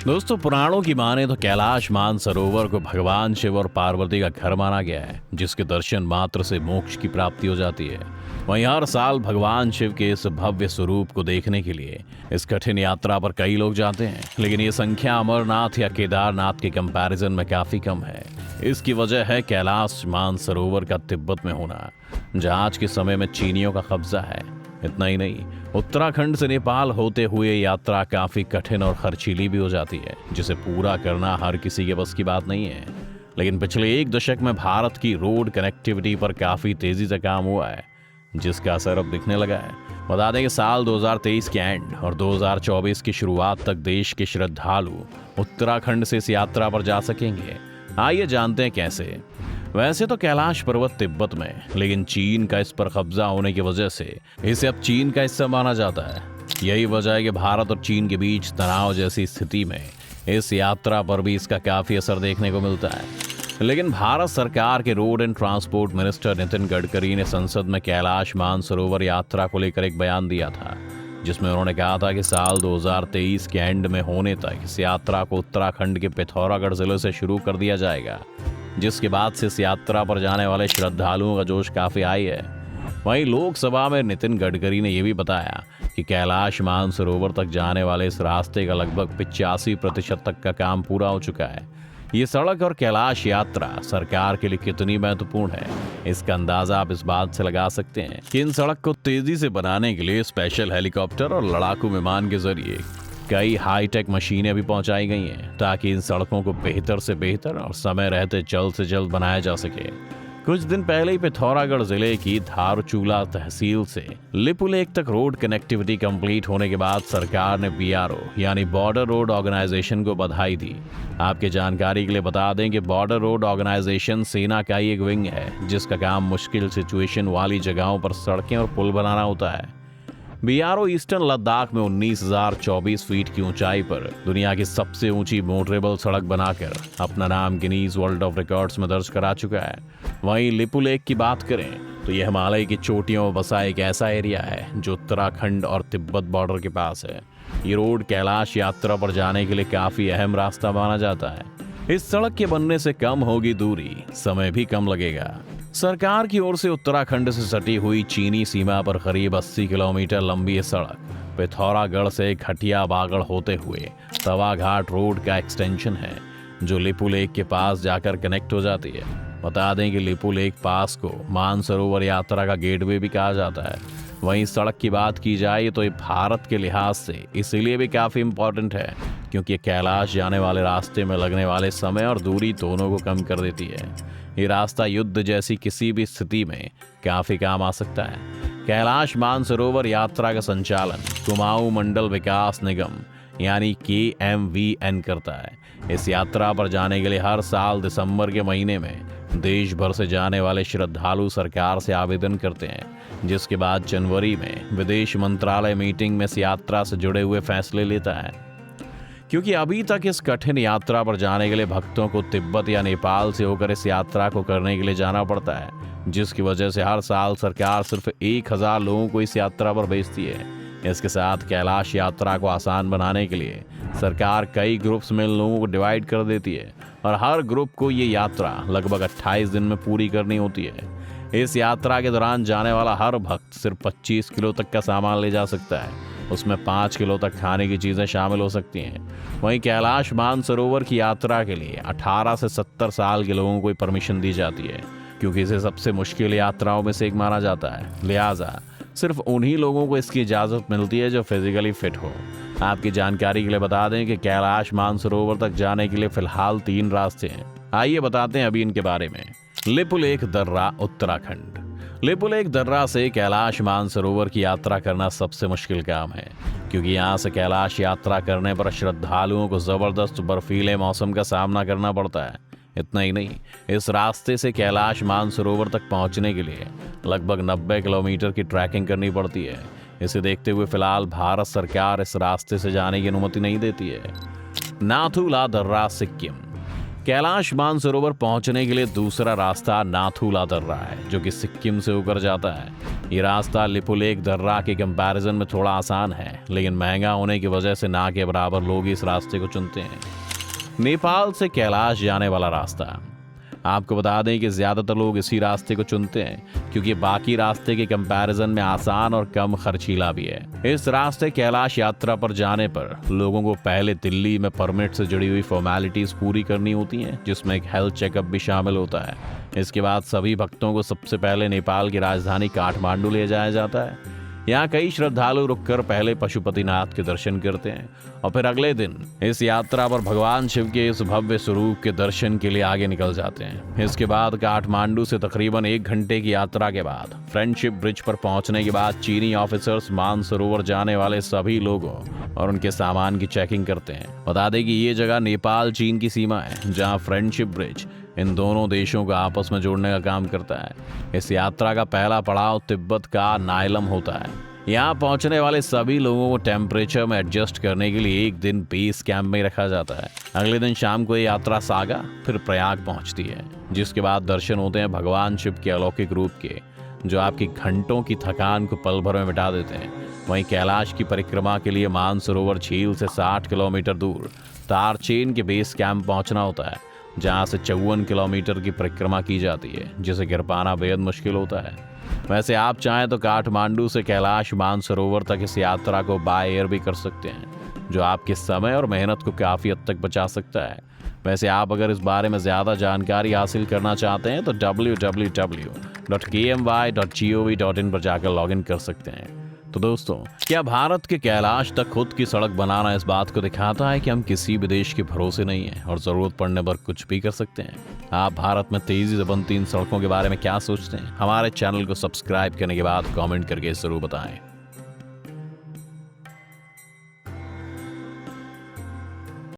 दोस्तों, पुराणों की माने तो कैलाश मानसरोवर को भगवान शिव और पार्वती का घर माना गया है, जिसके दर्शन मात्र से मोक्ष की प्राप्ति हो जाती है। वहीं हर साल भगवान शिव के इस भव्य स्वरूप को देखने के लिए इस कठिन यात्रा पर कई लोग जाते हैं, लेकिन ये संख्या अमरनाथ या केदारनाथ के कंपैरिजन में काफी कम है। इसकी वजह है कैलाश मानसरोवर का तिब्बत में होना, जहाँ आज के समय में चीनियों का कब्जा है। इतना ही नहीं, उत्तराखंड से नेपाल होते हुए यात्रा काफी कठिन और खर्चीली भी हो जाती है, जिसे पूरा करना हर किसी के बस की बात नहीं है। लेकिन पिछले एक दशक में भारत की रोड कनेक्टिविटी पर काफी तेजी से काम हुआ है, जिसका असर अब दिखने लगा है। बता दें कि साल 2023 के एंड और 2024 की शुरुआत तक देश के श्रद्धालु उत्तराखंड से इस यात्रा पर जा सकेंगे। आइए जानते हैं कैसे। वैसे तो कैलाश पर्वत तिब्बत में, लेकिन चीन का इस पर कब्जा होने की वजह से इसे अब चीन का हिस्सा माना जाता है। यही वजह है कि भारत और चीन के बीच तनाव जैसी स्थिति में इस यात्रा पर भी इसका काफी असर देखने को मिलता है। लेकिन भारत सरकार के road and transport minister Nitin Gadkari ने संसद में कैलाश मानसरोवर यात्रा को लेकर एक बयान दिया था, जिसमें उन्होंने कहा था कि साल 2023 के एंड में होने तक इस यात्रा को उत्तराखंड के पिथौरागढ़ जिले से शुरू कर दिया जाएगा, जिसके बाद से इस यात्रा पर जाने वाले श्रद्धालुओं का जोश काफी हाई है। वहीं लोकसभा में नितिन गडकरी ने यह भी बताया कि कैलाश मानसरोवर तक जाने वाले इस रास्ते का लगभग 85% तक का काम पूरा हो चुका है। ये सड़क और कैलाश यात्रा सरकार के लिए कितनी महत्वपूर्ण है, इसका अंदाजा आप इस बात से लगा सकते हैं कि इन सड़क को तेजी से बनाने के लिए स्पेशल हेलीकॉप्टर और लड़ाकू विमान के जरिए कई हाईटेक मशीनें भी पहुंचाई गई हैं, ताकि इन सड़कों को बेहतर से बेहतर और समय रहते जल्द से जल्द बनाया जा सके। कुछ दिन पहले ही पिथौरागढ़ जिले की धारचूला तहसील से लिपुलेख तक रोड कनेक्टिविटी कंप्लीट होने के बाद सरकार ने बीआरओ यानी बॉर्डर रोड ऑर्गेनाइजेशन को बधाई दी। आपके जानकारी के लिए बता दें कि बॉर्डर रोड ऑर्गेनाइजेशन सेना का ही एक विंग है, जिसका काम मुश्किल सिचुएशन वाली जगहों पर सड़कें और पुल बनाना होता है। बीआरओ ईस्टर्न लद्दाख में 19,024 फीट की ऊंचाई पर दुनिया की सबसे ऊंची मोटरेबल सड़क बनाकर अपना नाम गिनीज वर्ल्ड ऑफ रिकॉर्ड्स में दर्ज करा चुका है। वहीं लिपुलेख की बात करें तो यह हिमालय की चोटियों में बसा एक ऐसा एरिया है जो उत्तराखंड और तिब्बत बॉर्डर के पास है। ये रोड कैलाश यात्रा पर जाने के लिए काफी अहम रास्ता माना जाता है। इस सड़क के बनने से कम होगी दूरी, समय भी कम लगेगा। सरकार की ओर से उत्तराखंड से सटी हुई चीनी सीमा पर करीब 80 किलोमीटर लंबी ये सड़क पिथौरागढ़ से खटिया बागड़ होते हुए तवाघाट रोड का एक्सटेंशन है, जो लिपुलेख के पास जाकर कनेक्ट हो जाती है। बता दें कि लिपुलेख पास को मानसरोवर यात्रा का गेटवे भी कहा जाता है। वहीं सड़क की बात की जाए तो ये भारत के लिहाज से इसीलिए भी काफ़ी इम्पोर्टेंट है, क्योंकि ये कैलाश जाने वाले रास्ते में लगने वाले समय और दूरी दोनों को कम कर देती है। ये रास्ता युद्ध जैसी किसी भी स्थिति में काफ़ी काम आ सकता है। कैलाश मानसरोवर यात्रा का संचालन कुमाऊं मंडल विकास निगम यानी KMVN करता है। इस यात्रा पर जाने के लिए हर साल दिसंबर के महीने में देश भर से जाने वाले श्रद्धालु सरकार से आवेदन करते हैं, जिसके बाद जनवरी में विदेश मंत्रालय मीटिंग में इस यात्रा से जुड़े हुए फैसले लेता है। क्योंकि अभी तक इस कठिन यात्रा पर जाने के लिए भक्तों को तिब्बत या नेपाल से होकर इस यात्रा को करने के लिए जाना पड़ता है, जिसकी वजह से हर साल सरकार सिर्फ 1,000 लोगों को इस यात्रा पर भेजती है। इसके साथ कैलाश यात्रा को आसान बनाने के लिए सरकार कई ग्रुप्स में लोगों को डिवाइड कर देती है और हर ग्रुप को ये यात्रा लगभग 28 दिन में पूरी करनी होती है। इस यात्रा के दौरान जाने वाला हर भक्त सिर्फ 25 किलो तक का सामान ले जा सकता है, उसमें 5 किलो तक खाने की चीज़ें शामिल हो सकती हैं। वहीं कैलाश मानसरोवर की यात्रा के लिए 18 से 70 साल के लोगों को परमिशन दी जाती है, क्योंकि इसे सबसे मुश्किल यात्राओं में से एक माना जाता है। लिहाजा सिर्फ उन्हीं लोगों को इसकी इजाज़त मिलती है जो फिजिकली फिट हो। आपकी जानकारी के लिए बता दें कि कैलाश मानसरोवर तक जाने के लिए फिलहाल 3 रास्ते हैं। आइए बताते हैं अभी इनके बारे में। लिपुलेख दर्रा उत्तराखंड। लिपुलेख दर्रा से कैलाश मानसरोवर की यात्रा करना सबसे मुश्किल काम है, क्योंकि यहाँ से कैलाश यात्रा करने पर श्रद्धालुओं को जबरदस्त बर्फीले मौसम का सामना करना पड़ता है। इतना ही नहीं, इस रास्ते से कैलाश मानसरोवर तक पहुँचने के लिए लगभग 90 किलोमीटर की ट्रैकिंग करनी पड़ती है। इसे देखते हुए फिलहाल भारत सरकार इस रास्ते से जाने की अनुमति नहीं देती है। नाथू ला दर्रा सिक्किम। कैलाश मानसरोवर पहुंचने के लिए दूसरा रास्ता नाथुला दर्रा है, जो कि सिक्किम से होकर जाता है। ये रास्ता लिपुलेख दर्रा के कंपैरिजन में थोड़ा आसान है, लेकिन महंगा होने की वजह से ना के बराबर लोग इस रास्ते को चुनते हैं। नेपाल से कैलाश जाने वाला रास्ता, आपको बता दें कि ज़्यादातर लोग इसी रास्ते को चुनते हैं क्योंकि बाकी रास्ते के कंपैरिजन में आसान और कम खर्चीला भी है। इस रास्ते कैलाश यात्रा पर जाने पर लोगों को पहले दिल्ली में परमिट से जुड़ी हुई फॉर्मेलिटीज पूरी करनी होती हैं, जिसमें एक हेल्थ चेकअप भी शामिल होता है। इसके बाद सभी भक्तों को सबसे पहले नेपाल की राजधानी काठमांडू ले जाया जाता है। यहाँ कई श्रद्धालु रुककर पहले पशुपतिनाथ के दर्शन करते हैं और फिर अगले दिन इस यात्रा पर भगवान शिव के इस भव्य स्वरूप के दर्शन के लिए आगे निकल जाते हैं। इसके बाद काठमांडू से तकरीबन 1 घंटे की यात्रा के बाद फ्रेंडशिप ब्रिज पर पहुंचने के बाद चीनी ऑफिसर्स मानसरोवर जाने वाले सभी लोगों और उनके सामान की चेकिंग करते हैं। बता दें कि ये जगह नेपाल चीन की सीमा है, जहाँ फ्रेंडशिप ब्रिज इन दोनों देशों को आपस में जोड़ने का काम करता है। इस यात्रा का पहला पड़ाव तिब्बत का नायलम होता है। यहाँ पहुंचने वाले सभी लोगों को टेम्परेचर में एडजस्ट करने के लिए 1 दिन बेस कैंप में रखा जाता है। अगले दिन शाम को ये यात्रा सागा फिर प्रयाग पहुंचती है, जिसके बाद दर्शन होते हैं भगवान शिव के अलौकिक रूप के, जो आपकी घंटों की थकान को पल भर में मिटा देते हैं। वहीं कैलाश की परिक्रमा के लिए मानसरोवर झील से 60 किलोमीटर दूर तारचेन के बेस कैंप पहुंचना होता है, जहां से 54 किलोमीटर की परिक्रमा की जाती है, जिसे गिर पाना बेहद मुश्किल होता है। वैसे आप चाहें तो काठमांडू से कैलाश मानसरोवर तक इस यात्रा को बाय एयर भी कर सकते हैं, जो आपके समय और मेहनत को काफ़ी हद तक बचा सकता है। वैसे आप अगर इस बारे में ज़्यादा जानकारी हासिल करना चाहते हैं तो www.kmy.gov.in पर जाकर लॉगिन कर सकते हैं। तो दोस्तों, क्या भारत के कैलाश तक खुद की सड़क बनाना इस बात को दिखाता है कि हम किसी भी देश के भरोसे नहीं हैं और ज़रूरत पड़ने पर कुछ भी कर सकते हैं? आप भारत में तेजी से बनती इन सड़कों के बारे में क्या सोचते हैं? हमारे चैनल को सब्सक्राइब करने के बाद कमेंट करके ज़रूर बताएं।